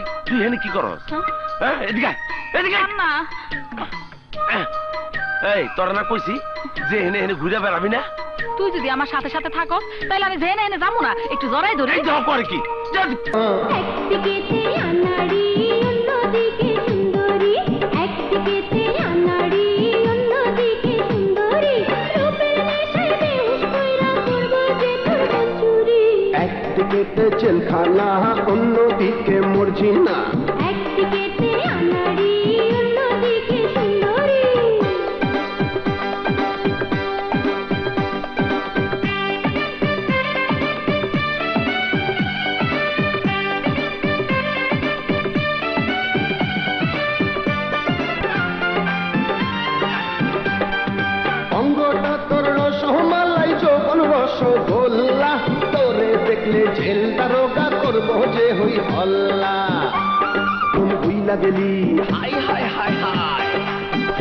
এই তুই এখানে কি করস? এদিকে এদিকে না এই তোরা না কইছি যে এনে এনে ঘুরে বেড়াবি না? তুই যদি আমার সাথে সাথে থাকো তাহলে আমি জেনে এনে যাবো না, একটু জড়াই ধরে। এই যাও করে কি? একদিকে জেলখানা অন্যদিকে মর্জিনা, অঙ্গটা তোর রসমালাই যৌবন রসগোল্লা, তোরে দেখলে ঝেল দারোগা করবো যে হই হল্লা। তুমি বুইলা গেলি হাই হাই হাই হাই,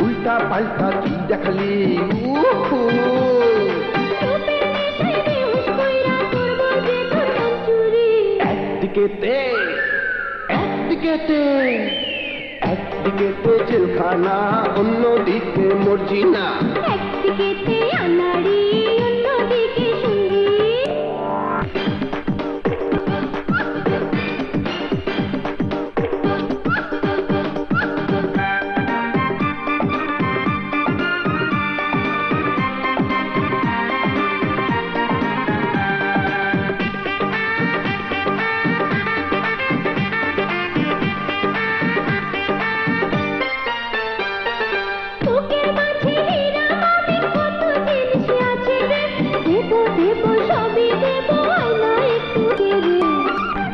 উল্টা পাল্টা কি দেখালি একদিকেতে একদিকেতে একদিকেতে জেলখানা অন্যদিকে মর্জিনা, একদিকেতে আনাড়ি অন্যদিকে সুন্দরী।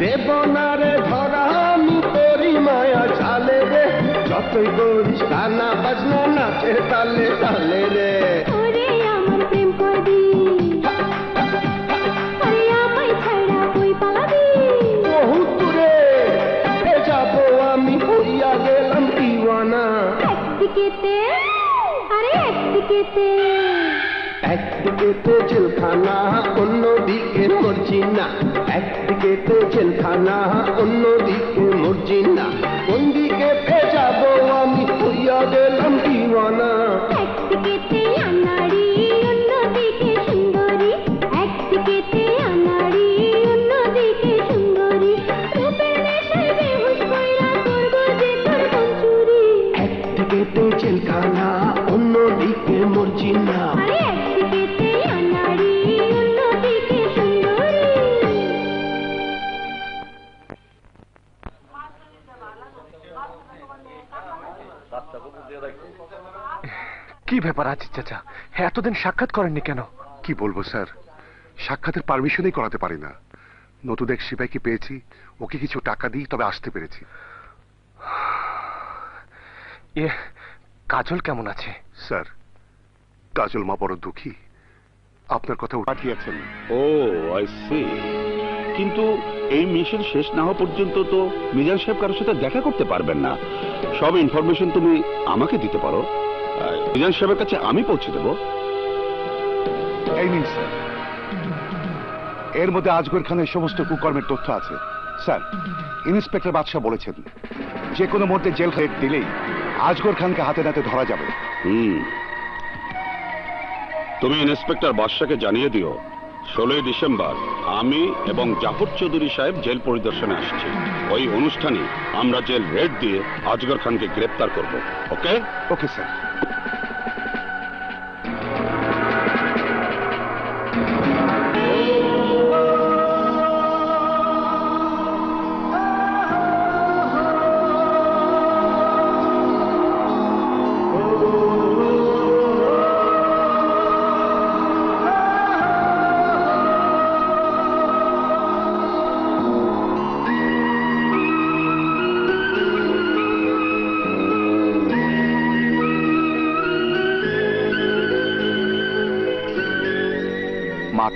দেবনারে ধরা আমি তোরি মায়া চালে রে, যতই করিস গানা বাজনা নাচে তালে তালে রে। ওরে আমার প্রেম করবি, আরে আমায় ছাড়া কই পালাবি? বহুত রে এ যাবো আমি হইয়া গেলাম দিওয়ানা। একদিকেতে আরে একদিকেতে একদিকেতে জেলখানা অন্যদিকে মর্জিনা, একদিকেতে জেলখানা অন্যদিকে মর্জিনা, কোন দিকে যাবো আমি হইয়া গেলাম দিওয়ানা। একদিকেতে আনাড়ি অন্যদিকে সুন্দরী, একদিকেতে আনাড়ি অন্যদিকে সুন্দরী, রূপের নেশায় বেহুশ কইরা করবো যে তোর মঞ্জুরি। একদিকেতে জেলখানা অন্যদিকে মর্জিনা, আরে একদিকেতে আনাড়ি অন্যদিকে সুন্দরী। কি ব্যাপার আজিজ চাচা, এতদিন সাক্ষাৎ করেননি কেন? কি বলবো স্যার, সাক্ষাতের পারমিশনই করাতে পারি না। নতুন এক সিপাইকে পেয়েছি, ওকে কিছু টাকা দিই তবে আসতে পেরেছি। কাজল কেমন আছে? স্যার, কাজল মা বড় দুঃখী। আপনার কথা পাঠিয়েছেন। ও আই সি। কিন্তু এই মিশন শেষ না হওয়া পর্যন্ত তো মিজান সাহেব কারোর সাথে দেখা করতে পারবেন না। সব ইনফরমেশন তুমি আমাকে দিতে পারো, মিজান সাহেবের কাছে আমি পৌঁছে দেব। এই নিন স্যার, এর মধ্যে আজগর খানের সমস্ত কুকর্মের তথ্য আছে। স্যার, ইন্সপেক্টর বাদশাহ বলেছেন যে কোনো মুহূর্তে জেল হেড দিলেই আজগর খানকে হাতে নাতে ধরা যাবে। তুমি ইন্সপেক্টর বাদশাকে জানিয়ে দিও 16 ডিসেম্বর আমি এবং জাফর চৌধুরী সাহেব জেল পরিদর্শনে আসছি। ওই অনুষ্ঠানে আমরা জেল রেড দিয়ে আজগর খানকে গ্রেপ্তার করব। ওকে? Okay sir.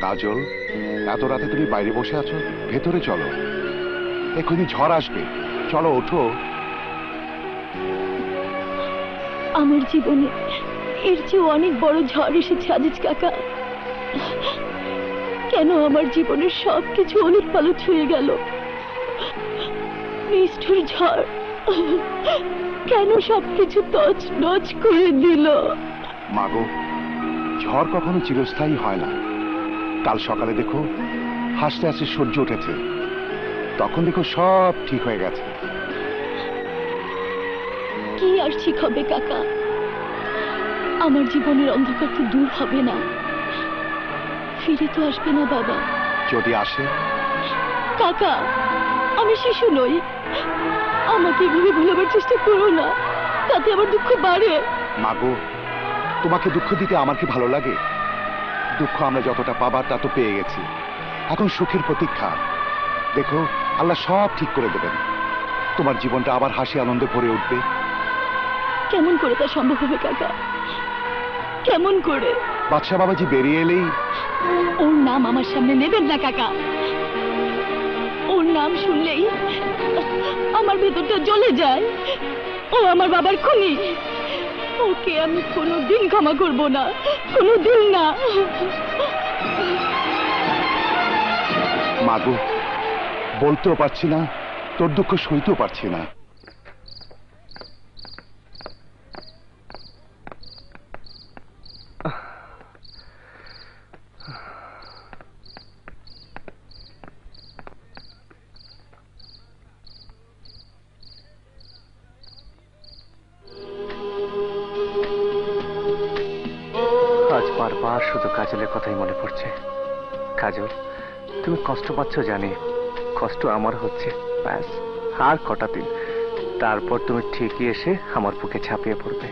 কাজল, এত রাতে তুমি বাইরে বসে আছো, ভেতরে চলো, এখনই ঝড় আসবে, চলো ওঠো। আমার জীবনে এর চেয়ে অনেক বড় ঝড় এসেছে আজিজ কাকা। কেন আমার জীবনের সবকিছু ওলট পালট হয়ে গেল? নিষ্ঠুর ঝড় কেন সবকিছু তছনছ করে দিল? মাগো, ঝড় কখনো চিরস্থায়ী হয় না। কাল সকালে দেখো হাসতে হাসতে সূর্য উঠেছে, তখন দেখো সব ঠিক হয়ে গেছে। কি আর ঠিক হবে কাকা? আমার জীবনের অন্ধকার তো দূর হবে না, ফিরে তো আসবে না বাবা। যদি আসে? কাকা, আমি শিশু নই, আমাকে এভাবে ভুলাবার চেষ্টা করো না, তাতে আমার দুঃখ বাড়ে। মাগো, তোমাকে দুঃখ দিতে আমার কি ভালো লাগে? দুঃখ আমরা যতটা পাবার তা তো পেয়ে গেছি, এখন সুখের প্রতীক্ষা। দেখো আল্লাহ সব ঠিক করে দেবেন, তোমার জীবনটা আবার হাসি আনন্দে ভরে উঠবে। কেমন করে তা সম্ভব হবে কাকা? কেমন করে? বাদশা বাবাজি বেরিয়ে এলেই। ওর নাম আমার সামনে নেবেন না কাকা, ওর নাম শুনলেই আমার ভেতরটা জ্বলে যায়। ও আমার বাবার খুনি, ওকে আমি কোনোদিন ক্ষমা করব না, কোনোদিন না। মাগো, বলতেও পারছি না, তোর দুঃখ সইতেও পারছি না। আজ বারবার শুধু কাজলের কথাই মনে পড়ছে। কাজল, তুমি কষ্ট পাচ্ছ জানি, কষ্ট আমার হচ্ছে। ব্যাস আর কটা দিন, তারপর তুমি ঠিকই এসে আমার বুকে ঝাঁপিয়ে পড়বে।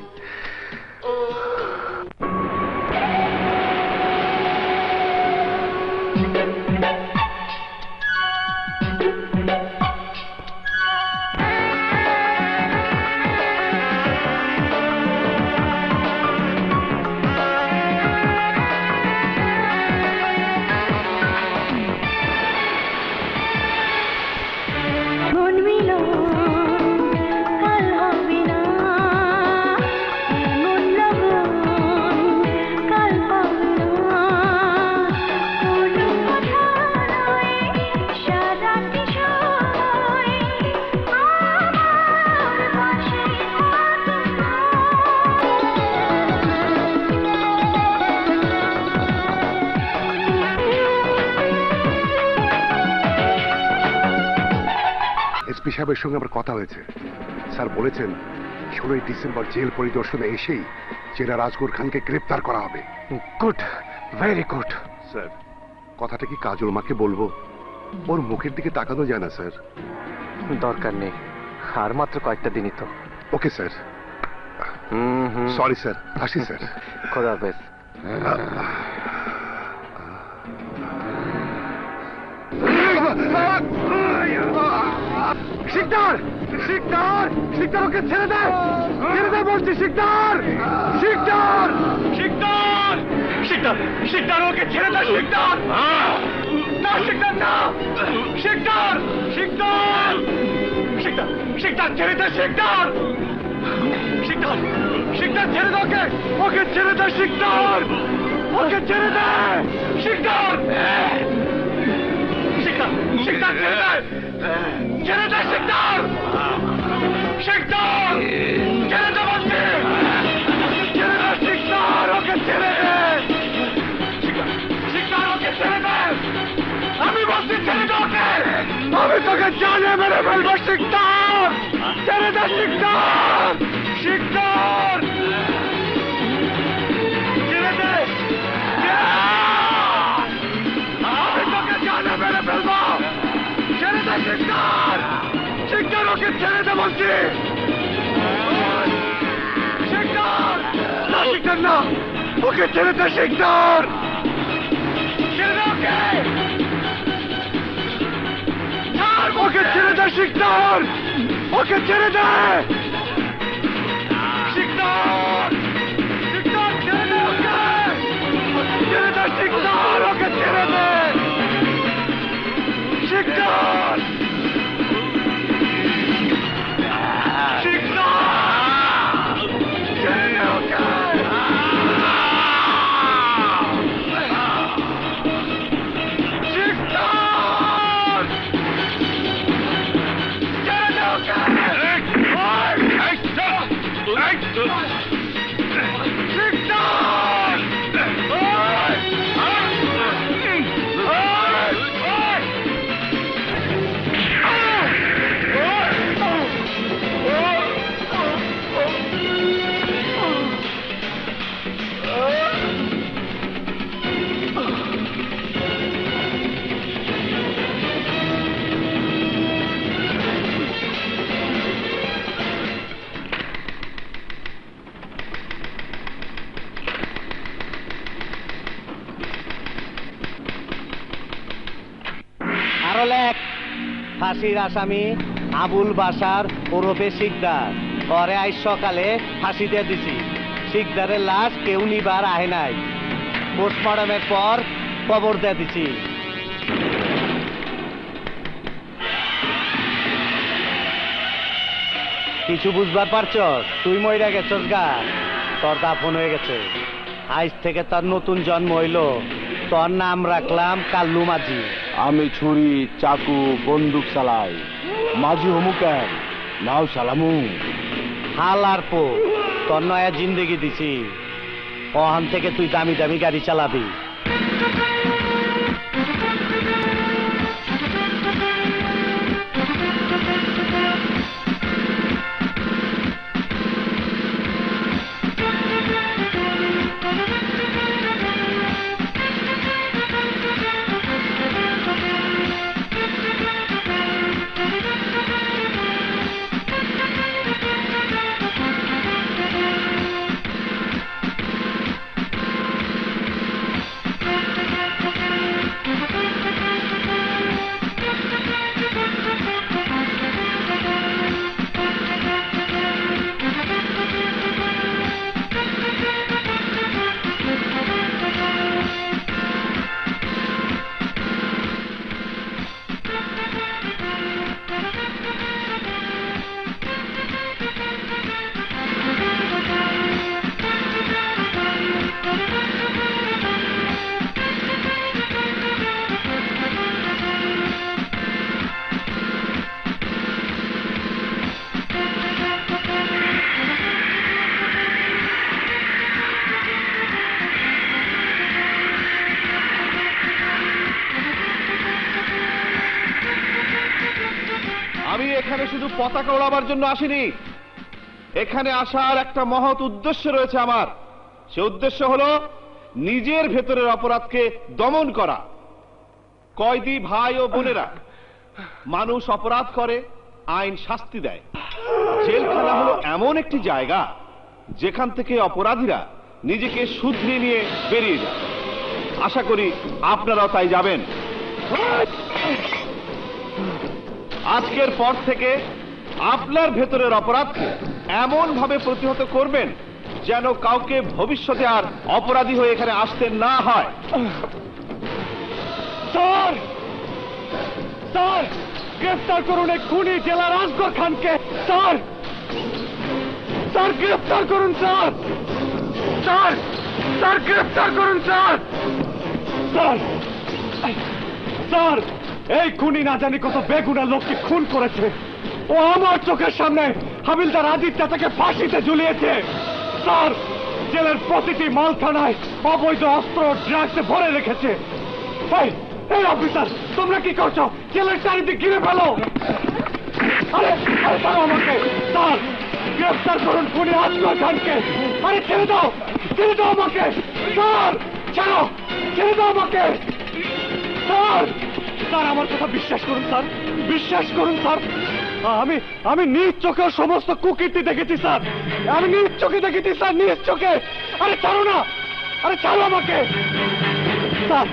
এসপি সাহেবের সঙ্গে আমার কথা হয়েছে, স্যার বলেছেন 16ই ডিসেম্বর জেল পরিদর্শনে এসেই জেলার আজগর খানকে গ্রেপ্তার করা হবে। Good, very good. স্যার, কথাটা কি কাজল মাকে বলবো? ওর মুখের দিকে তাকানো যায় না স্যার। দরকার নেই, আর মাত্র কয়েকটা দিনই তো। Okay sir. সরি স্যার, আসি স্যার। খোদা হাফেজ। শিকদার, শিকদার, শিকদার, ওকে ছেড়ে দে, ছেড়ে দে বলছি। শিকদার, শিকদার, শিকদার, শিকদার, শিকদার, ওকে ছেড়ে দে। শিকদার না, শিকদার না, শিকদার, শিকদার, শিকদার, শিকদার, ছেড়ে দে। শিকদার, শিকদার, শিকদার, ছেড়ে দে ওকে, ওকে ছেড়ে দে। শিকদার, ওকে ছেড়ে দে। শিকদার, শিকদার, শিকদার, ছেড়ে দে, ছেড়ে দে। শিকদার, শিকদার, ছেড়ে দে বলছি, ছেড়ে দে। শিকদার, ওকে ছেড়ে দে। শিকদার, শিকদার, ওকে ছেড়ে দে, আমি বলছি ছেড়ে দে ওকে, আমি তোকে জানে মেরে ফেলবো। শিকদার, ছেড়ে দে। শিকদার, শিকদার, ছেড়ে দে, আমি তোকে জানে মেরে ফেলবো। ছেড়ে দে। শিকদার, শিকদার, ওকে ছেড়ে দে বলছি। শিকদার না, শিকদার না, ওকে ছেড়ে দে। শিকদার, ছেড়ে দে ওকে, ছাড়, ওকে ছেড়ে দে। শিকদার, ওকে ছেড়ে দে। শিকদার, শিকদার, ছেড়ে দে ওকে, ছেড়ে দে। শিকদার, ওকে ছেড়ে দে। শিকদার, শিকদার, ছেড়ে দে ওকে। শিকদার, ছেড়ে দে। আরো লেখ, ফাঁসির আসামি আবুল বাশার ওরফে শিকদার, পরে আজ সকালে ফাঁসি দিয়ে দিছি। শিকদারের লাশ কেউ নিবার আহে নাই, পোস্টমর্টমের পর কবর দিয়ে দিছি। কিছু বুঝবার পারছ? তুই মইরা গেছস গা, তোর দাফন হয়ে গেছে। আজ থেকে তোর নতুন জন্ম হইল। তোর নাম রাখলাম কাল্লু মাঝি। আমি ছুরি চাকু বন্দুক চালাই, মাঝি হমু কেন? নাও সালামু। হাল আর পো, তোর নয়া জিন্দেগি দিছি। ওখান থেকে তুই দামি দামি গাড়ি চালাবি। আমি এখানে শুধু পতাকা ওড়াবার জন্য আসিনি, এখানে আসার একটা মহৎ উদ্দেশ্য রয়েছে আমার। সে উদ্দেশ্য হলো নিজের ভেতরের অপরাধকে দমন করা। কয়েদি ভাই ও বোনেরা, মানুষ অপরাধ করে, আইন শাস্তি দেয়। জেলখানা হলো এমন একটি জায়গা যেখান থেকে অপরাধীরা নিজেকে শুধরে নিয়ে বেরিয়ে যায়। আশা করি আপনারাও তাই যাবেন। আজকের পর থেকে আপনার ভেতরের অপরাধকে এমন ভাবে প্রতিহত করবেন যেন কাউকে ভবিষ্যতে আর অপরাধী হয়ে এখানে আসতে না হয়। স্যার, স্যার, গ্রেফতার করুন এই খুনি জেলার আসগর খানকে। স্যার, স্যার, গ্রেফতার করুন স্যার। স্যার, স্যার, গ্রেফতার করুন স্যার। স্যার, স্যার, এই খুনি না জানি কত বেগুনা লোককে খুন করেছে। ও আমার চোখের সামনে হাবিলদার আদিত্য তাকে ফাঁসিতে ঝুলিয়েছে। স্যার, জেলের প্রতিটি মালখানায় অবৈধ অস্ত্র ড্রাগসে ভরে রেখেছে। এই, এই অফিসার, তোমরা কি করছো? জেলের চারিদিক ঘিরে ফেলো। আরে, আরে ছাড়ো আমাকে। স্যার, গ্রেফতার করুন খুনি আসগর খানকে। আরে ছেড়ে দাও, ছেড়ে দাও আমাকে। স্যার, ছাড়ো, ছেড়ে দাও আমাকে। স্যার, স্যার, আমার কথা বিশ্বাস করুন স্যার, বিশ্বাস করুন স্যার। আমি নিজ চোখে সমস্ত কুকীর্তি দেখেছি স্যার। আমি নিজ চোখে দেখেছি স্যার, নিজ চোখে। আরে ছাড়ো না, আরে ছাড়ো আমাকে। স্যার,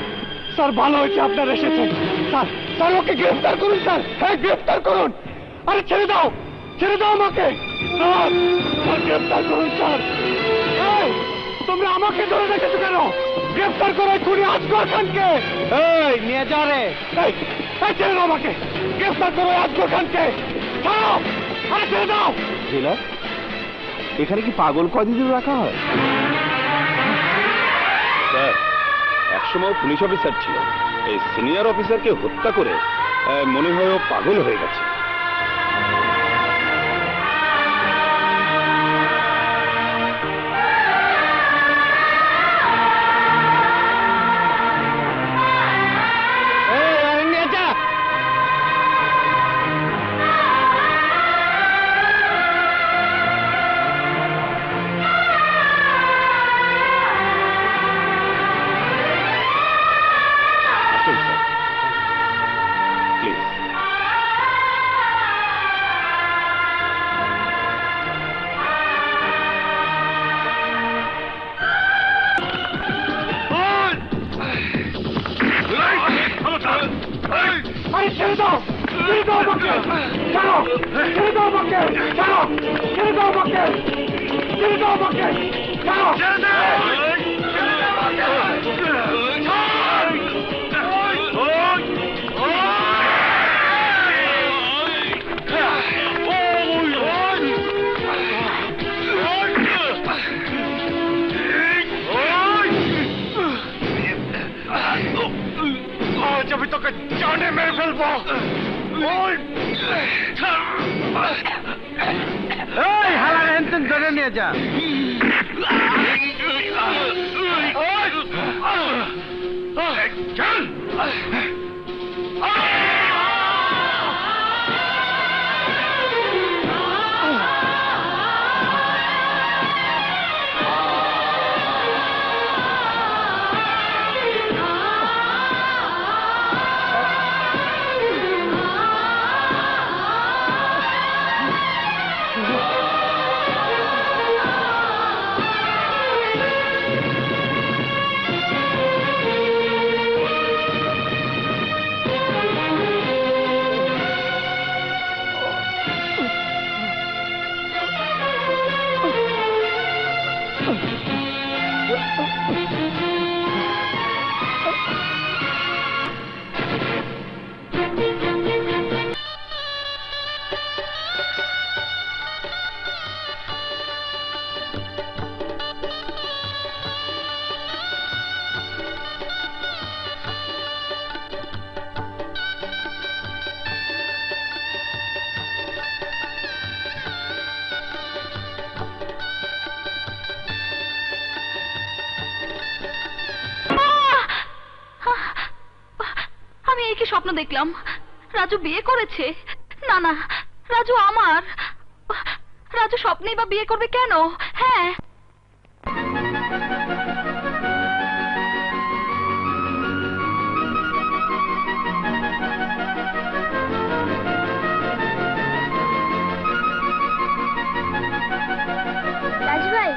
স্যার, ভালো হয়েছে আপনার এসেছেন। স্যার, স্যার, ওকে গ্রেফতার করুন স্যার। হ্যাঁ, গ্রেফতার করুন। আরে ছেড়ে দাও, ছেড়ে দাও আমাকে। স্যার, স্যার, গ্রেফতার করুন স্যার। এই, তোমরা আমাকে ধরে রেখেছো কেন? গ্রেফতার করো খুনি আসগর খানকে। এই, নিয়ে যা রে। এই, ছেড়ে দাও আমাকে। গ্রেফতার করো আসগর খানকে। ছাড়ো, আরে ছেড়ে দাও। জেলার এখানে কি পাগল কয়েদিদের রাখা হয়? স্যার, একসময় পুলিশ অফিসার ছিল। এই সিনিয়র অফিসারকে হত্যা করে মনে হয় ও পাগল হয়ে গেছে। আমি তোকে জানে মেরে ফেলবো। এই হালার এনতেন ধরে নিয়ে যা। চল। আমি এই কি স্বপ্ন দেখলাম? রাজু বিয়ে করেছে? না না, রাজু আমার। রাজু স্বপ্নেই বা বিয়ে করবে কেন? হ্যাঁ, রাজু ভাই,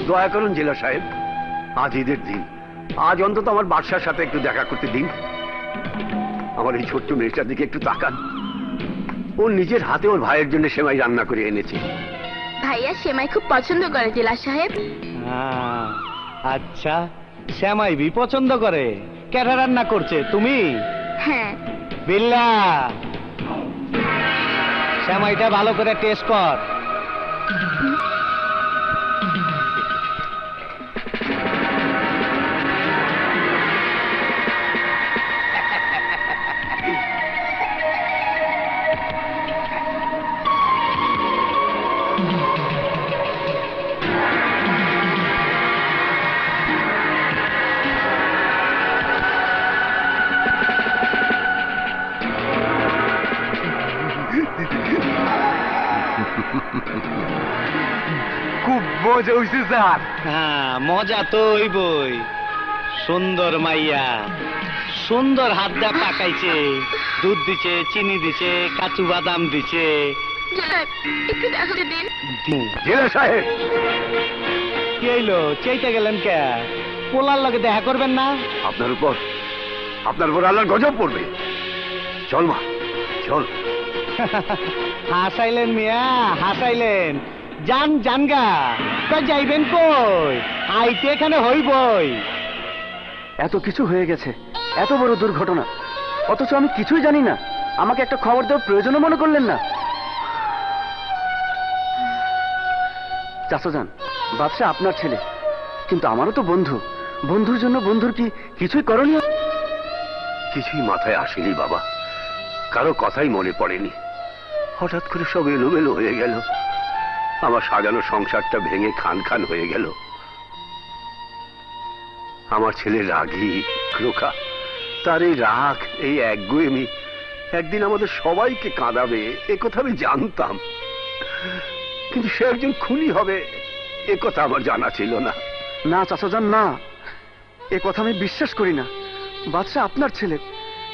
দয়া করুন জেলা সাহেব, আজ ঈদের দিন, আজ অন্তত আমার বাদশার সাথে একটু দেখা করতে দিন। আমার এই ছোট্ট মেয়েটার দিকে একটু তাকান, ও নিজের হাতে ওর ভাইয়ের জন্য সেমাই রান্না করে এনেছে। ভাইয়া সেমাই খুব পছন্দ করে জেলা সাহেব। আচ্ছা, শ্যামাই বি পছন্দ করে? কেটা রান্না করছে, তুমি? হ্যাঁ। বিল্লা, শ্যামাইটা ভালো করে টেস্ট কর। খুব মজা হয়েছে স্যার। হ্যাঁ, মজা তো হইবই। সুন্দর মাইয়া, সুন্দর হাত দা পাকাইছে, দুধ দিছে, চিনি দিছে, কাজু বাদাম দিছে। একটু দেখাতে দিন। জেলা সাহেব, কি হইলো, চাইতে গেলেন কে? পোলার লগে দেখা করবেন না? আপনার উপর আল্লাহর গজব পড়বে। চল মা, চল। হাসাইলেন মিয়া, হাসাইলেন। যান জানগা, যাইবেন কই? আইতে এখানে হইবই। এত কিছু হয়ে গেছে, এত বড় দুর্ঘটনা, অথচ আমি কিছুই জানি না। আমাকে একটা খবর দেওয়ার প্রয়োজনও মনে করলেন না। চাচাজান, বাদশা আপনার ছেলে, কিন্তু আমারও তো বন্ধু। বন্ধুর জন্য বন্ধুর কি কিছুই করণীয়? কিছুই মাথায় আসেনি বাবা, কারো কথাই মনে পড়েনি। হঠাৎ করে সব এলোমেলো হয়ে গেল। আমার সাজানো সংসারটা ভেঙে খান খান হয়ে গেল। আমার ছেলে রাগী, ক্রোকা, তার এই রাগ, এই একগুয়েমি একদিন আমাদের সবাইকে কাঁদাবে, এ কথা আমি জানতাম। কিন্তু সে একজন খুনি হবে, এ কথা আমার জানা ছিল না। না চাচাজান, না, এ কথা আমি বিশ্বাস করি না। বাদশা আপনার ছেলে,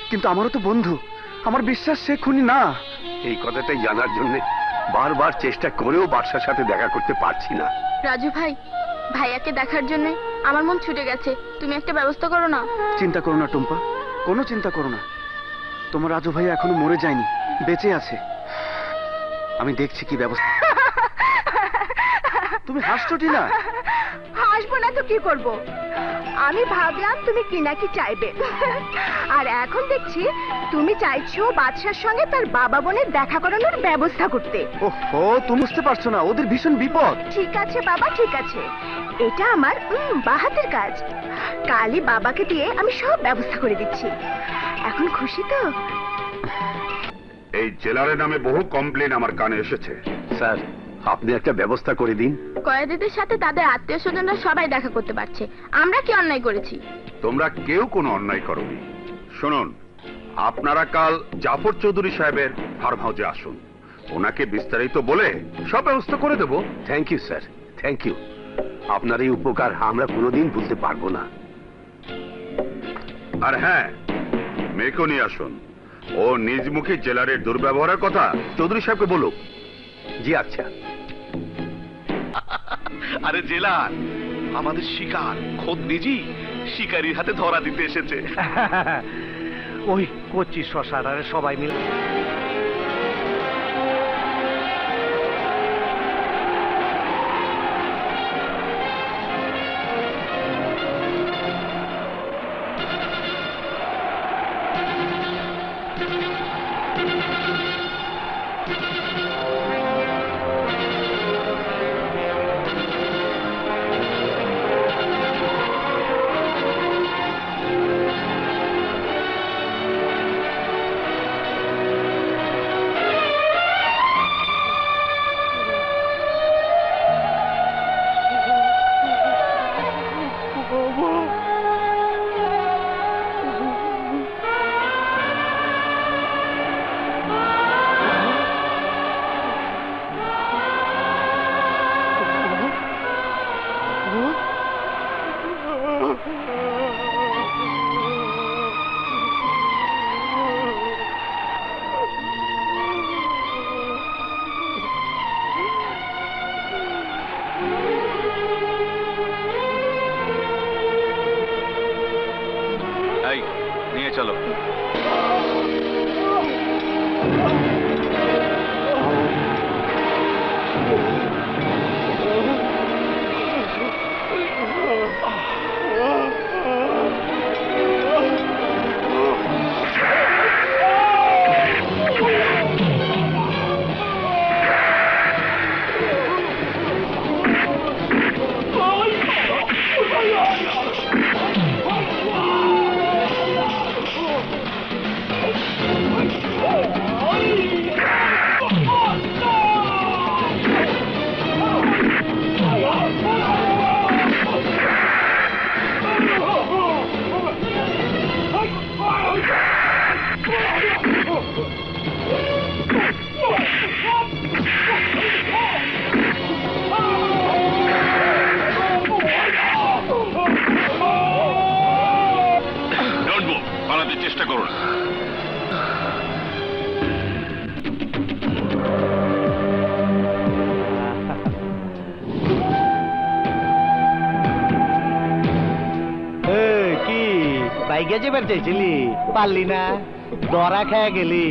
কিন্তু আমারও তো বন্ধু। আমার বিশ্বাস সে খুনি না। এই কথাটাই জানার জন্য বারবার চেষ্টা করেও বাদশার সাথে দেখা করতে পারছি না। রাজু ভাই, ভাইয়াকে দেখার জন্য আমার মন ছুটে গেছে। তুমি একটা ব্যবস্থা করো না। চিন্তা করো না টুম্পা, কোনো চিন্তা করো না। তোমার রাজু ভাই এখনো মরে যায়নি, বেঁচে আছে। আমি দেখছি কি ব্যবস্থা। তুমি হাসছোটি না? হাসবো না তো কি করব? আমি ভাবলাম তুমি কি নাকি চাইবে, আর এখন দেখছি তুমি চাইছো বাদশার সঙ্গে তার বাবা বোনের দেখা করানোর ব্যবস্থা করতে। ওহো, তুমি বুঝতে পারছো না, ওদের ভীষণ বিপদ। ঠিক আছে বাবা, ঠিক আছে, এটা আমার বাহাতের কাজ। কালই বাবাকে দিয়ে আমি সব ব্যবস্থা করে দিচ্ছি। এখন খুশি তো? এই জেলারের নামে বহু কমপ্লেন আমার কানে এসেছে। স্যার, আপনি একটা ব্যবস্থা করে দিন। কয়েদিদের সাথে তাদের আত্মীয় স্বজনরা সবাই দেখা করতে পারছে, আমরা কি অন্যায় করেছি? তোমরা কেউ কোনো অন্যায় করোনি। শুনুন, আপনারা কাল জাফর চৌধুরী সাহেবের ফার্ম হাউসে আসুন, ওনাকে বিস্তারিত বলে সব ব্যবস্থা করে দেব। Thank you sir, thank you. আপনার এই উপকার আমরা কোনোদিন ভুলতে পারবো না। আর হ্যাঁ, মেয়েকেও নিয়ে আসুন। ও নিজ মুখে জেলারের দুর্ব্যবহারের কথা চৌধুরী সাহেবকে বলুক। জি আচ্ছা। আরে জেলার, আমাদের শিকার খোদ নিজেই শিকারীর হাতে ধরা দিতে এসেছে। ওই কচি শশাটারে সবাই মিলে চলো। পালাতে চেষ্টা করো না। কি বাইকে যাবার চাইছিলি, পারলি না, ধরা খেয়ে গেলি।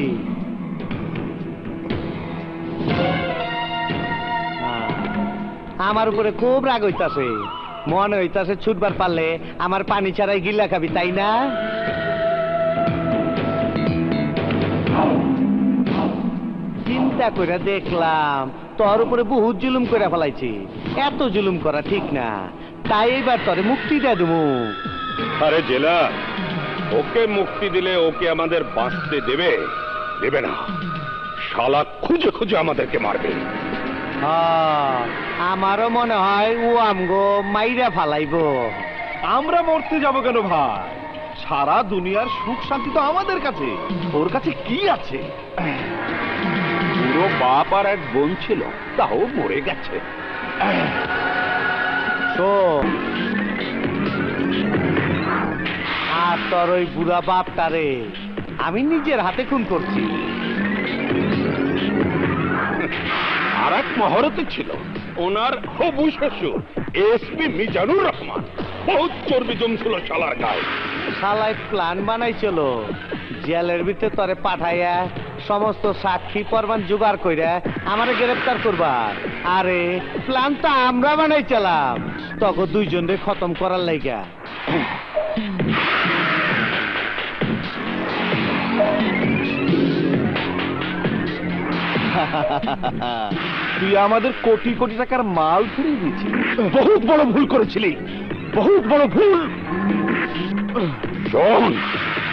আমার উপরে খুব রাগ হইতাছে, মনে হইতাছে ছুটবার পারলে আমার পানি ছাড়াই গিল্লা খাবি, তাই না? চিন্তা করে দেখলাম তোর উপরে বহুত জুলুম করে ফেলাইছি, এত জুলুম করা ঠিক না, তাই এবার তোরে মুক্তি দিয়ে দেবো। আরে জেলা, ওকে মুক্তি দিলে ওকে আমাদের বাঁচতে দেবে? দেবে না, শালা খুঁজে খুঁজে আমাদেরকে মারবে। আমারও মনে হয় ও আমগো মাইরা ফালাইব। আমরা মরতে যাব কেন ভাই? সারা দুনিয়ার সুখ শান্তি তো আমাদের কাছে, ওর কাছে কি আছে? পুরো বাপ আর এক বোন ছিল, তাও মরে গেছে। আর তোর ওই বুড়া বাপটারে আমি নিজের হাতে খুন করছি। আর এক মহরতে ছিল ওনার হবু শ্বশুর এসপি মিজানুর রহমান, বহুত চর্বি জমছিল শালার গায়ে। শালাই প্ল্যান বানাইছিল জেলের ভিতরে তরে পাঠাইয়া সমস্ত সাক্ষী প্রমাণ জোগাড় কইরা আমারে গ্রেফতার করবার। আরে প্ল্যান তো আমরা বানাইছিলাম তখন দুইজনরে খতম করার লাইগা। তুই আমাদের কোটি কোটি টাকার মাল ফিরিয়ে দিয়েছিস। বহুত বড় ভুল করেছিলি, বহুত বড় ভুল। শোন,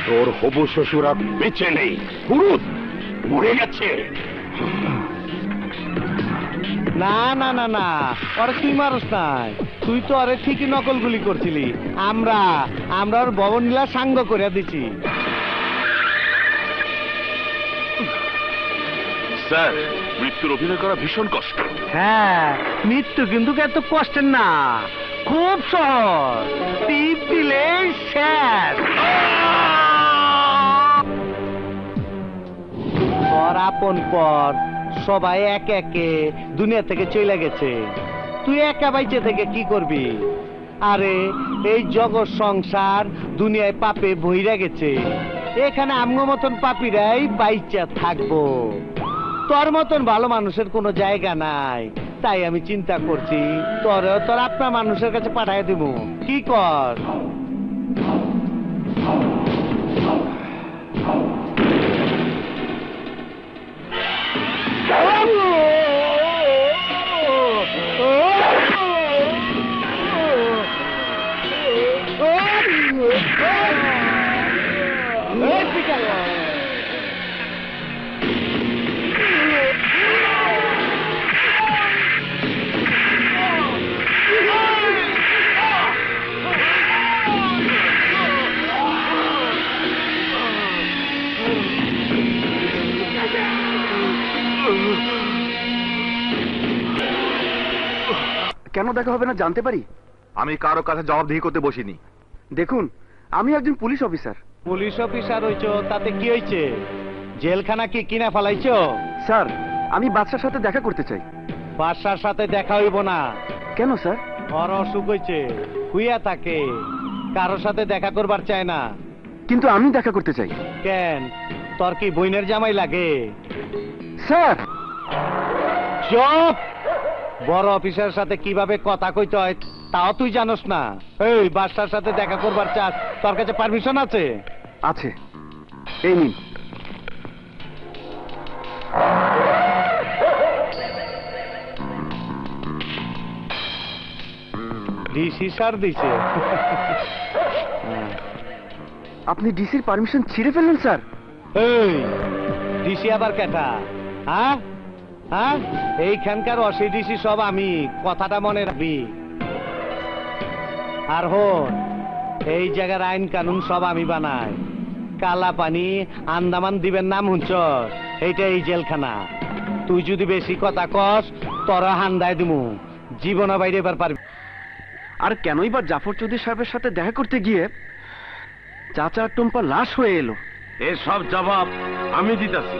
তোর হবু শ্বশুর আর বেঁচে নেই, পুরুত মরে গেছে। না না না না, ওরে তুই মারস নাই, তুই তো আরে ঠিকই নকল গুলি করছিলি। আমরা ওর ভবন নীলা সাঙ্গ করে দিছি। স্যার, মৃত্যুর অভিনয় করা ভীষণ কষ্ট। হ্যাঁ, মৃত্যু কিন্তু এত কষ্টের না, খুব সহজ, টিপ দিলে শেষ। পর আপন পর সবাই এক একে দুনিয়া থেকে চলে গেছে, তুই একা বাইচে থেকে কি করবি? আরে এই জগৎ সংসার দুনিয়ায় পাপে ভইরা গেছে, এখানে আমগো মতন পাপীরাই বাইচা থাকবো, তোর মতন ভালো মানুষের কোনো জায়গা নাই। তাই আমি চিন্তা করছি তোরেও তোর আপনার মানুষের কাছে পাঠাই দিব, কি কর? কেন দেখা হবে না জানতে পারি? আমি কারো কাছে জবাবদিহি করতে বসিনি। দেখুন, আমি একজন পুলিশ অফিসার। পুলিশ অফিসার হইছো তাতে কি হয়েছে? জেলখানা কি কিনা ফেলাইছো? স্যার, আমি বাদশার সাথে দেখা করতে চাই। বাদশার সাথে দেখা হইব না। কেন স্যার? ওর অসুখ হয়েছে, হুইয়া থাকে, কারোর সাথে দেখা করবার চায় না। কিন্তু আমি দেখা করতে চাই। কেন, তোর কি বইনের জামাই লাগে? স্যার চুপ! বড় অফিসারের সাথে কিভাবে কথা কইতে হয় তাও তুই জানোস না? এই বাদশার সাথে দেখা করবার চাস, তোর কাছে পারমিশন আছে? আছে, এই নিন। ডিসি স্যার দিছে। আপনি ডিসির পারমিশন ছিঁড়ে ফেললেন স্যার? এই ডিসি আবার কেটা? হ্যাঁ হ্যাঁ, এইখানকার অসি ডিসি সব আমি, কথাটা মনে রাখবি। আর হন, এই জায়গার আইন কানুন সব আমি বানাই। কালা পানি আন্দামান দিবেন নাম হুঞ্চ, এইটা এই জেলখানা। তুই যদি বেশি কথা কস তোরা হান্দায় দিমু, জীবনে বাইরে এবার পারবি। আর কেনই বা জাফর চৌধুরী সাহেবের সাথে দেখা করতে গিয়ে চাচা আর টুম্পা লাশ হয়ে এলো? এর সব জবাব আমি দিতেছি।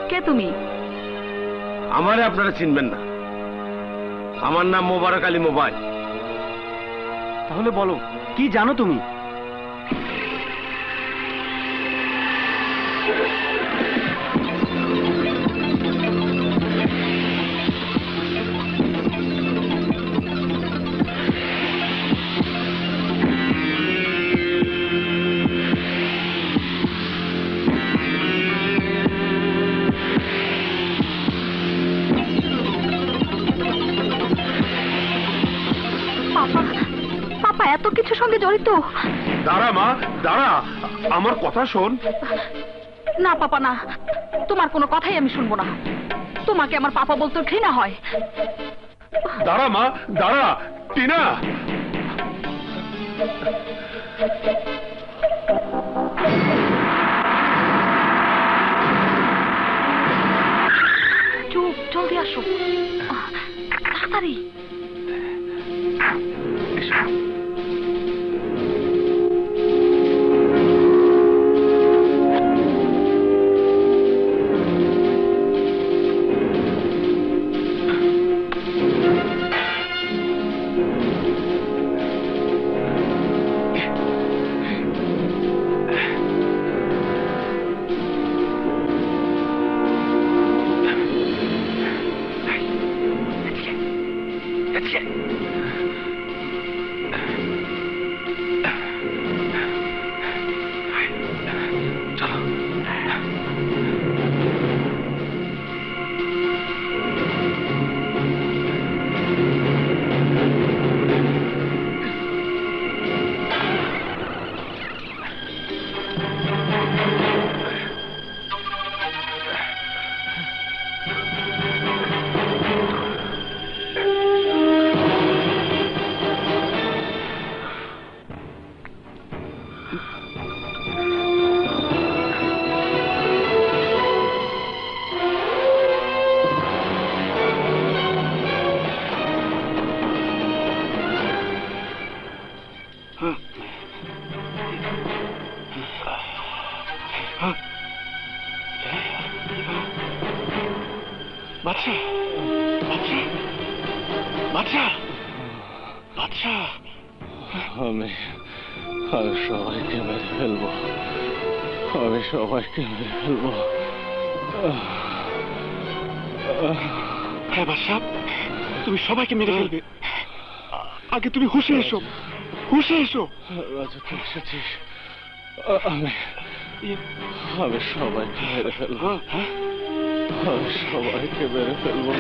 কে তুমি? আমারে আপনারা চিনবেন না, আমার নাম মোবারক আলী মোবাইল। তাহলে বলো, কি জানো তুমি? পাপা এত কিছুর সঙ্গে জড়িত? দাঁড়া মা, দাঁড়া, আমার কথা শোন। না পাপা না, তোমার কোনো কথাই আমি শুনবো না। তোমাকে আমার পাপা বলতে ঘৃণা হয়। দাঁড়া মা, দাঁড়া। টিনা, চুপ, জলদি আসো তাড়াতাড়ি। বাদশা, বাদশা, বাদশা, বাদশা। আমি সবাইকে মেরে ফেলবো, আমি সবাইকে মেরে ফেলবো। হ্যাঁ বাদশা, তুমি সবাইকে মেরে ফেলবে। আগে তুমি হুঁশে এসো, হুঁশে এসো। রাজা তুই এসেছিস, আমি সবাইকে মেরে ফেলবো, আমি সবাইকে মেরে ফেলবো।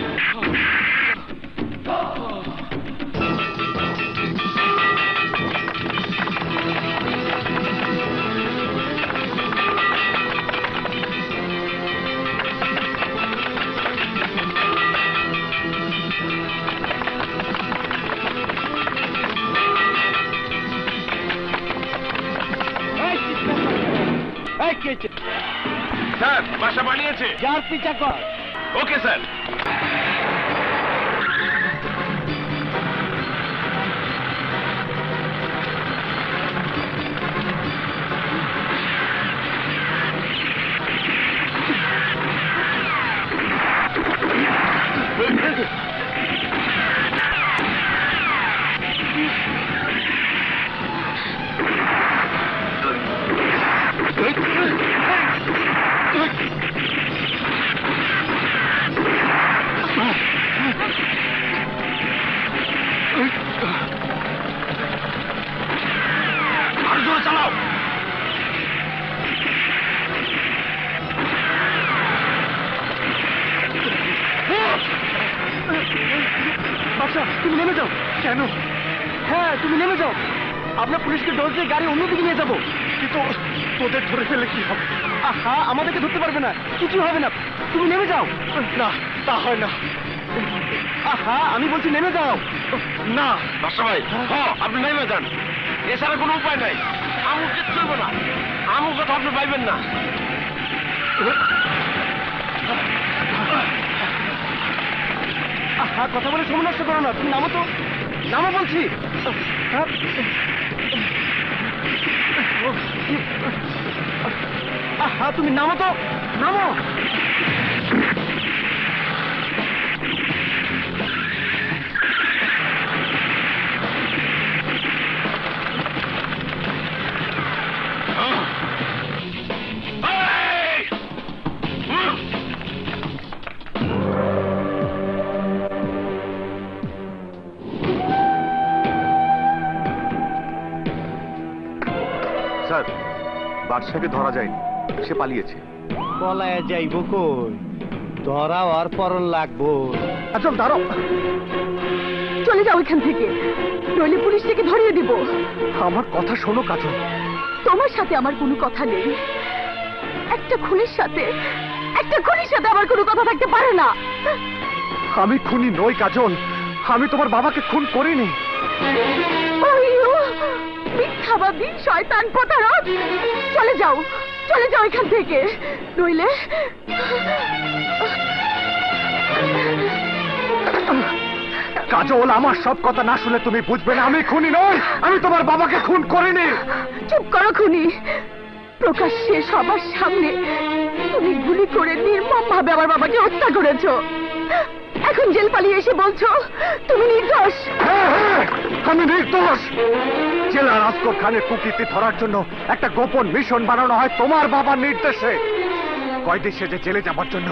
স্যার, বাসা বানিয়েছে। যার পিছা কর। Okay sir. আরো জোরে চালাও। বাচ্চা তুমি নেমে যাও। কেন? হ্যাঁ তুমি নেমে যাও, আমরা পুলিশকে ডোজ দিয়ে গাড়ি অন্যদিকে নিয়ে যাবো। কিন্তু তোদের ধরে ফেলে কি হবে? আহা আমাদেরকে ধরতে পারবে না, কিছু হবে না, তুমি নেমে যাও। না তা হয় না। আহা আমি বলছি নেমে যাও। না বাসা ভাই, আপনি নেমে যান, এছাড়া কোনো উপায় নাই। আমু কিচ্ছু হইব না, আমু কথা আপনি পাইবেন না। আহা কথা বলে সময় নষ্ট করো না, তুমি নামো তো, নামো বলছি। আহা তুমি নামো তো, নামো। স্যার বাদশাকে ধরা যায়নি, সে পালিয়েছে। পলায় যাইব কই, ধরা হওয়ার পর লাগবো। আচ্ছা দাঁড়াও, চলে যাও এখান থেকে, নইলে পুলিশ থেকে ধরিয়ে দিব। আমার কথা শোনো কাজল। তোমার সাথে আমার কোনো কথা নেই। একটা খুনির সাথে আমার কোনো কথা থাকতে পারে না। আমি খুনি নই কাজল, আমি তোমার বাবাকে খুন করিনি। ওইও, মিথ্যাবাদী শয়তান প্রতারক, চলে যাও এখান থেকে, নইলে কাজল আমার সব কথা না শুনে তুমি বুঝবে না আমি খুনি নই, আমি তোমার বাবাকে খুন করিনি। চুপ করো খুনি, প্রকাশ্যে সবার সামনে তুমি গুলি করে নির্মম ভাবে আমার বাবাকে হত্যা করেছো। এখন জেল পালিয়ে এসে বলছো তুমি নির্দোষ। হ্যাঁ, আমি নির্দোষ। জেলার আসগর খানের কুকীর্তি ধরার জন্য একটা গোপন মিশন বানানো হয় তোমার বাবার নির্দেশে। কয়েদি সেজে জেলে যাবার জন্য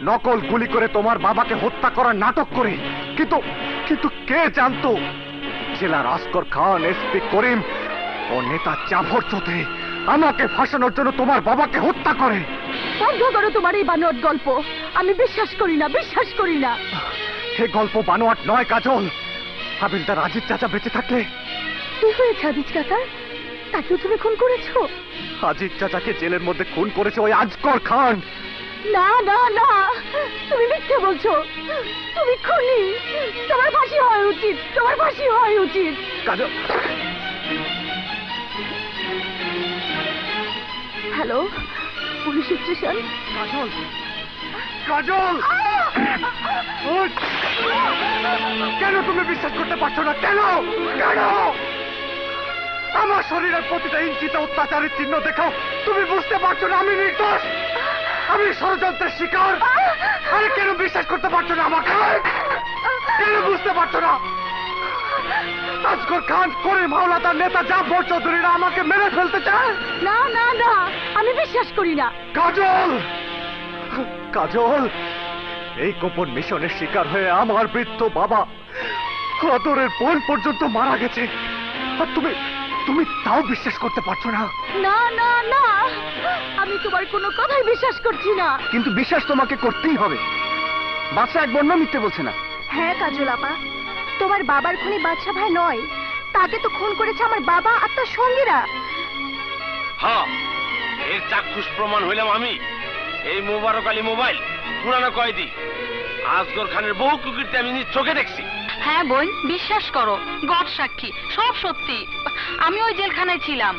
নকল গুলি করে তোমার বাবাকে হত্যা করার নাটক করে। কিন্তু কে জানতো জেলার আসগর খান, এসপি করিম ও নেতা জাফর চৌধুরী আমাকে ফাঁসানোর জন্য তোমার বাবাকে হত্যা করে। বন্ধ করো তোমার এই বানোয়াট গল্প, আমি বিশ্বাস করি না। সে গল্প বানোয়াট নয় কাজল, হাবিলদার আজিজ চাচা বেঁচে থাকলে। কি হয়েছে আজিজ কাকা, তাকেও তুমি খুন করেছো? আজিজ চাচাকে জেলের মধ্যে খুন করেছে ওই আজগর খান। না না না, তুমি মিথ্যে বলছো, তুমি খুনি, তোমার ফাঁসি হওয়া উচিত। কাজল, হ্যালো, পুলিশ স্টেশন। কাজল উঠ! কেন তুমি বিশ্বাস করতে পারছো না? কেন আমার শরীরের প্রতিটা ইঞ্চিতে অত্যাচারের চিহ্ন দেখাও, তুমি বুঝতে পারছো না আমি নির্দোষ, আমি ষড়যন্ত্রের শিকার। আরে কেন বিশ্বাস করতে পারছো না আমাকে? কেন বুঝতে পারছো না? আসগর খান, করিম হাওলাদার, নেতা জাফর চৌধুরীরা আমাকে মেরে ফেলতে চায়। না না না, আমি বিশ্বাস করি না। কাজল, এই গোপন মিশনের শিকার হয়ে আমার বৃদ্ধ বাবা, আদরের বোন পর্যন্ত মারা গেছে, আর তুমি তাও বিশ্বাস করতে পারছো না? না না না, আমি তোমার কোনো কথাই বিশ্বাস করছি না। কিন্তু বিশ্বাস তোমাকে করতেই হবে, বাচ্চা এক বন্য মিথ্যে বলছে না। হ্যাঁ কাজল আপা, তোমার বাবার খুনি বাদশা ভাই নয়, তাকে তো খুন করেছে আমার বাবা আর তার সঙ্গীরা। হ্যাঁ, এর চাক্ষুষ প্রমাণ হইলাম আমি। এই মোবারক আলী মোবাইল, পুরানো কয়েদি, আসগর খানের বহু কুকীর্তি আমি নিজ চোখে দেখছি। হ্যাঁ বোন, বিশ্বাস করো, গড সাক্ষী, সব সত্যি। আমি ওই জেলখানায় ছিলাম।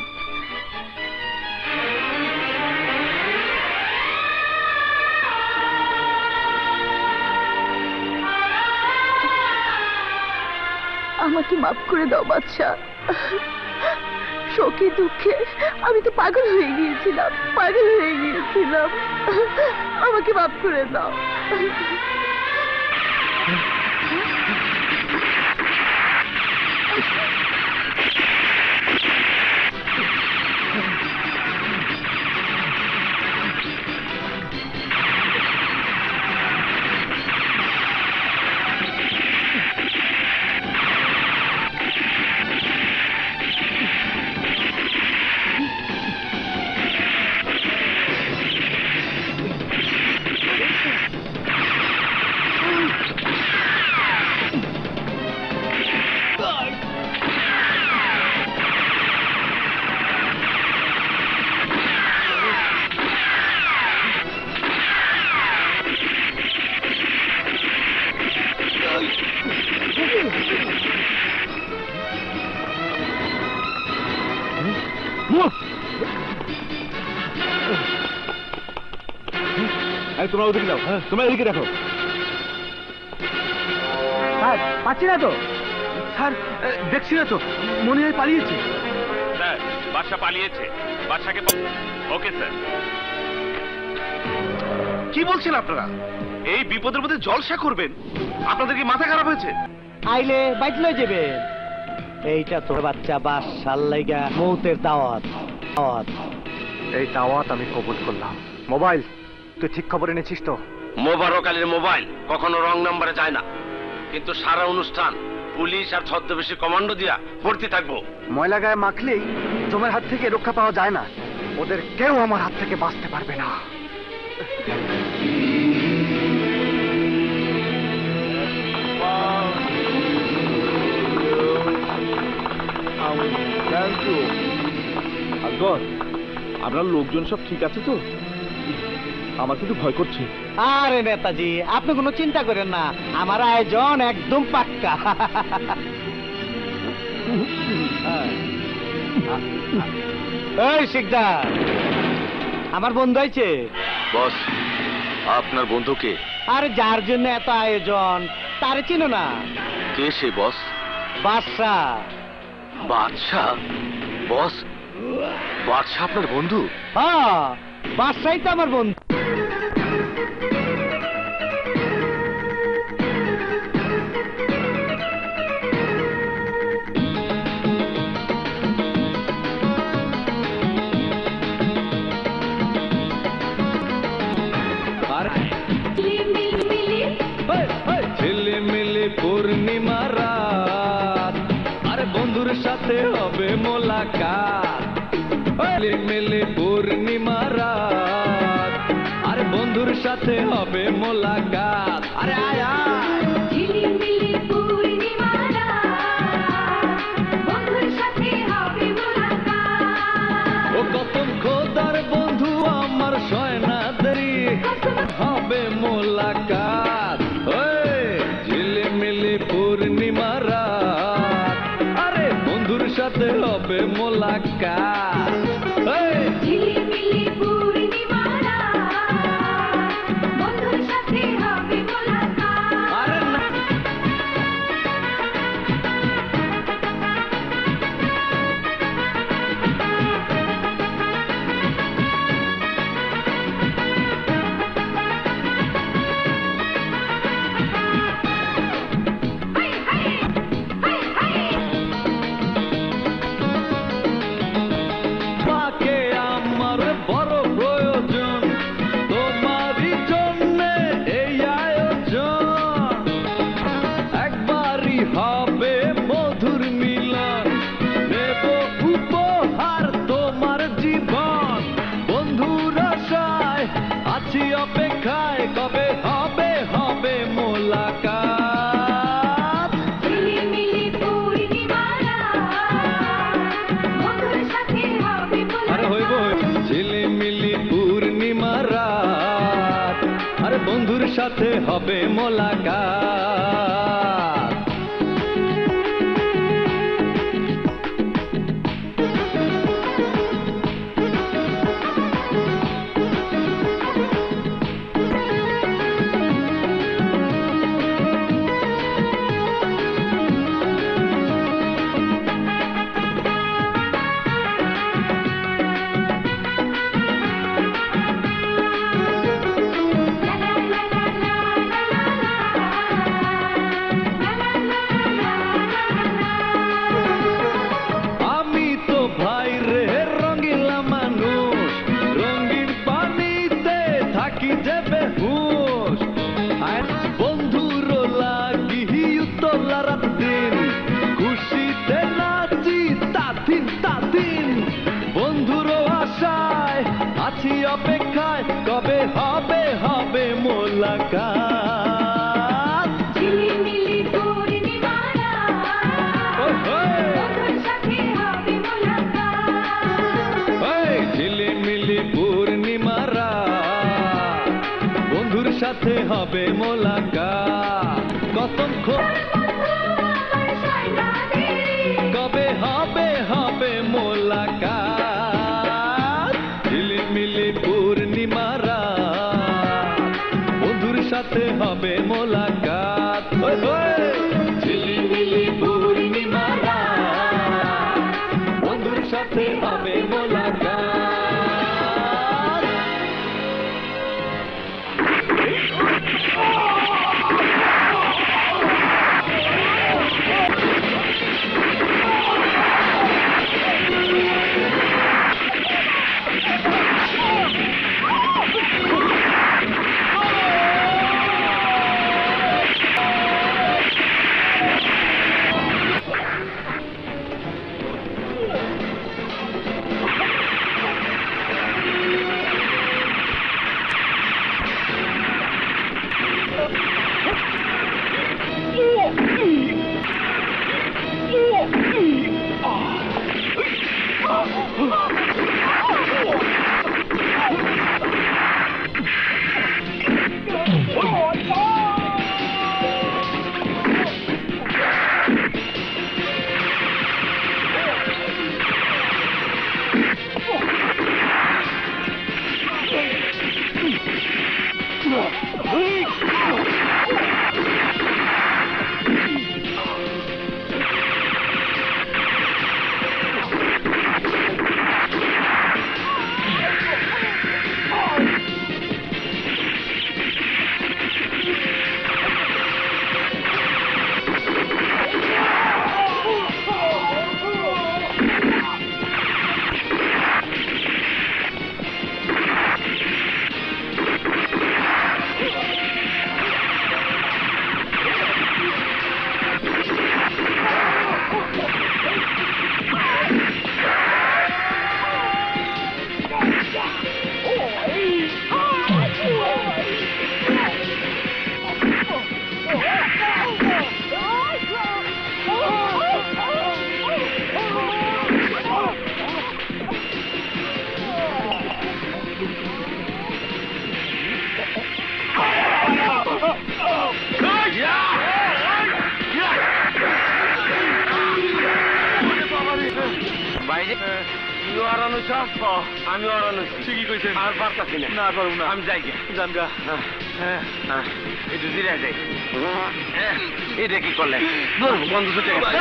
আমাকে মাফ করে দাও বাদশা, শোকে দুঃখে আমি তো পাগল হয়ে গিয়েছিলাম। আমাকে মাফ করে দাও। তোমরা ওদিকে যাও, তোমরা এদিকে দেখো। স্যার পাচ্ছি না তো, স্যার দেখছি না তো, মনে হয় পালিয়েছে। স্যার বাদশা পালিয়েছে, বাদশাকে ওকে স্যার। কি বলছেন আপনারা? এই বিপদের মধ্যে জলসা করবেন? আপনাদের কি মাথা খারাপ হয়েছে? আইলে বাইক লয়ে যাবে। এইটা তোর বাচ্চা বাদশার লাইগা মৌতের দাওয়াত। এই দাওয়াত আমি কবুল করলাম। মোবাইল তুই ঠিক খবর এনেছিস তো? মোবারক আলীর মোবাইল কখনো রং নাম্বারে যায় না, কিন্তু সারা অনুষ্ঠান পুলিশ আর ছদ্মবেশী কমান্ডো দিয়া ভর্তি থাকবো। ময়লা গায়ে মাখলেই জমের হাত থেকে রক্ষা পাওয়া যায় না, ওদের কেউ আমার হাত থেকে বাঁচতে পারবে না। আপনার লোকজন সব ঠিক আছে তো? আমার কিন্তু ভয় করছে। আরে নেতাজি, আপনি কোনো চিন্তা করেন না, আমার আয়োজন একদম পাক্কা। এই শিকদার, আমার বন্ধু আইছে। বস, আপনার বন্ধুকে? আরে যার জন্য এত আয়োজন তারে চিনো না? কে সে বস? বাদশা। বাদশা? বস, বাদশা আপনার বন্ধু? হ্যাঁ, বাদশাই তো আমার বন্ধু। ঝিলিমিলি পূর্ণিমা রাত, আরে বন্ধুর সাথে হবে মোলাকাত। ঝিলিমিলি পূর্ণিমা রাত, আরে বন্ধুর সাথে হবে মোলাকাত। আরে আয় আয়। ঝিলিমিলি পূর্ণিমা রাত, বন্ধুর সাথে হবে মোলাকাত। ও কসম খোদার বন্ধু আমার সয়না দেরি, হবে মোলাকাত। ঝিলিমিলি পূর্ণিমা রাত, আরে বন্ধুর সাথে হবে মোলাকাত। ঝিলিমিলি পূর্ণিমা রাত, বন্ধুর সাথে হবে মোলাকাত। আরে না, পাকে আমার বড় প্রয়োজন, তোমারই জন্যে এই আয়োজন। একবারই হবে মধুর মিলন, দেব উপহার তোমার জীবন। বন্ধুর আশায় আছি অপেক্ষায়, কবে হবে হবে মোলাকাত। ঝিলিমিলি পূর্ণিমা রাত, বন্ধুর সাথে হবে আরে হইব ঝিলিমিলি পূর্ণিমা রাত, আরে বন্ধুর সাথে হবে মোলাকাত। আমি তো ভাই রে রঙিলা মানুষ, রঙিন পানিতে থাকি যাবে হুশ। আর বন্ধুর লাগি উতলা রাত দিন, খুশিতে নাচি তাদিন তাদিন। বন্ধুর আশায় আছি অপেক্ষায়, কবে হবে হবে মোলাকাত। ঝিলিমিলি পূর্ণিমা রাত, বন্ধুর সাথে হবে মোলাকাত। ঝিলিমিলি পূর্ণিমা রাত, বন্ধুর সাথে হবে মোলাকাত। কসম কবে হবে হবে মোলাকাত। ঝিলিমিলি পূর্ণিমা রাত, আমি অরানো ঠিকই কইছেন আর পারতাছি না পারবো না আমি যাই জানগা একটু জিরা যাই এটা কি করলেন বন্ধ ছুটে গেছে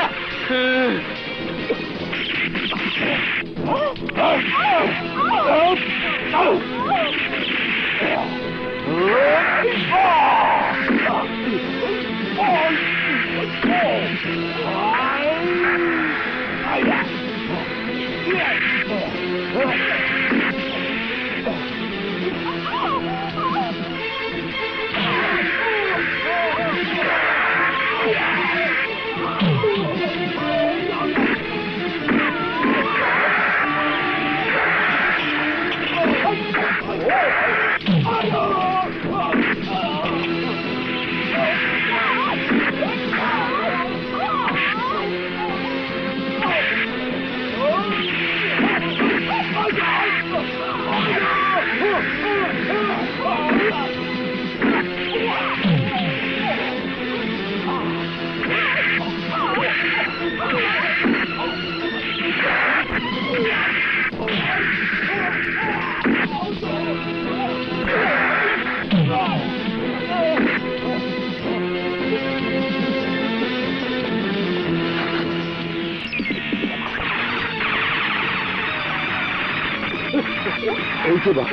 এই তো মা,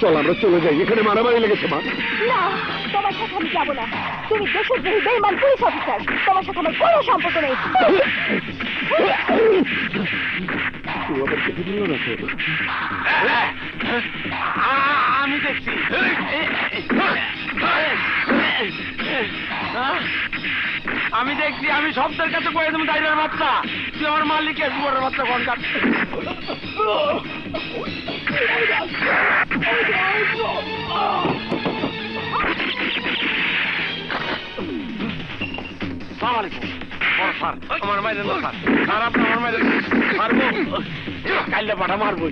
চল আমরা চলে যাই, এখানে মারামারি লেগেছে মা। না, তোমার সাথে আমি যাবো না। তুমি দেশদ্রোহী বেঈমান পুলিশ অফিসার, তোমার সাথে আমার কোনো সম্পর্ক নেই। তুই আবার কেটে দিল না তো? আমি দেখছি আমি দেখছি আমি শব্দের কাছে কয়ে দেবো ডাইনার বাচ্চা তুই আমার মালিকের দুয়ারের বাচ্চা কোন কাট আমার মাইরে না স্যার আপনি আমার মাইরে মারবো কাইলে পাঠা মারবো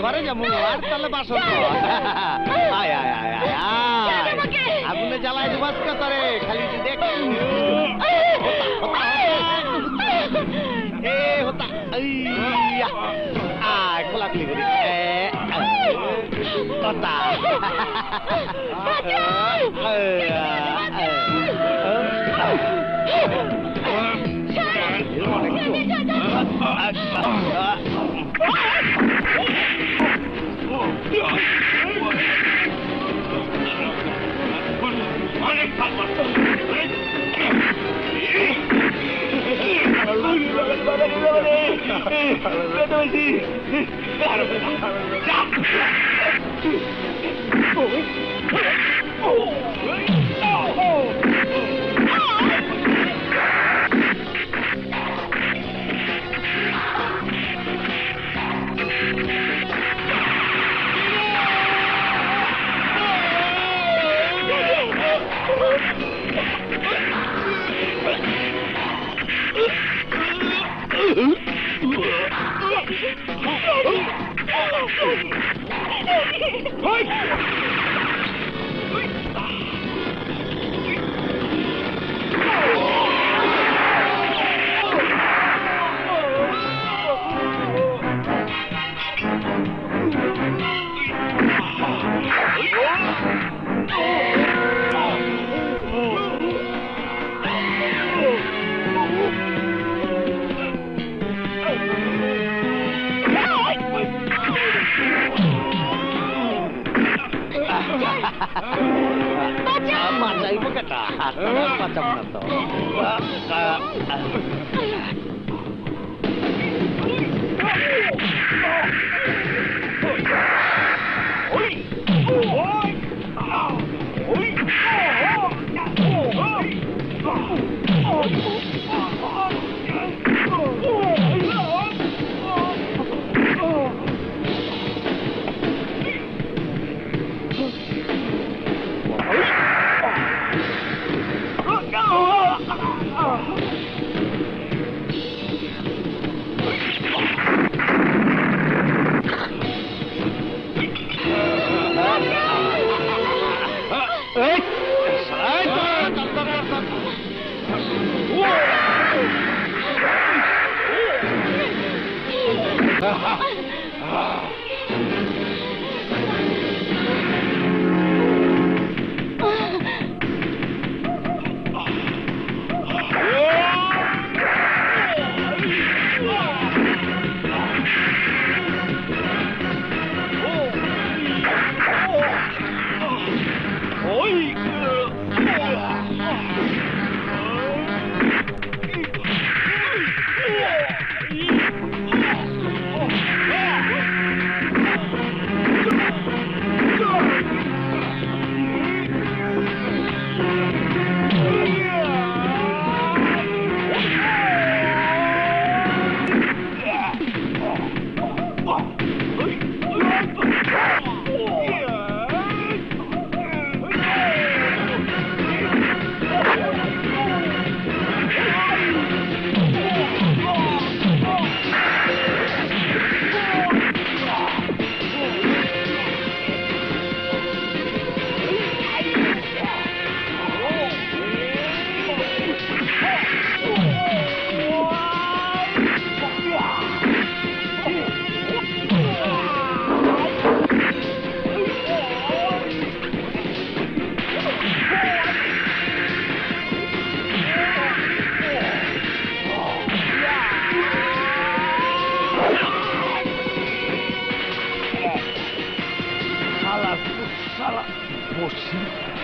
ঘরে যাবো আর তাহলে বাসন আয় আয় আয় আয় আগুনে জ্বালাই দিবাস করে খালি দেখ এ হতা আয় খোলাখুলি করি কথা মারজাই পোকাটা বাঁচাবো না তো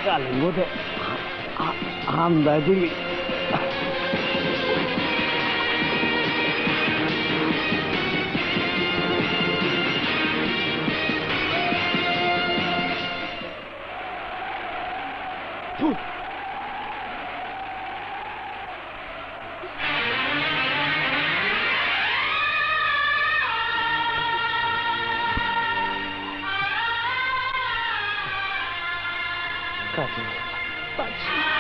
কালের মধ্যে হামদা দিলি কাজে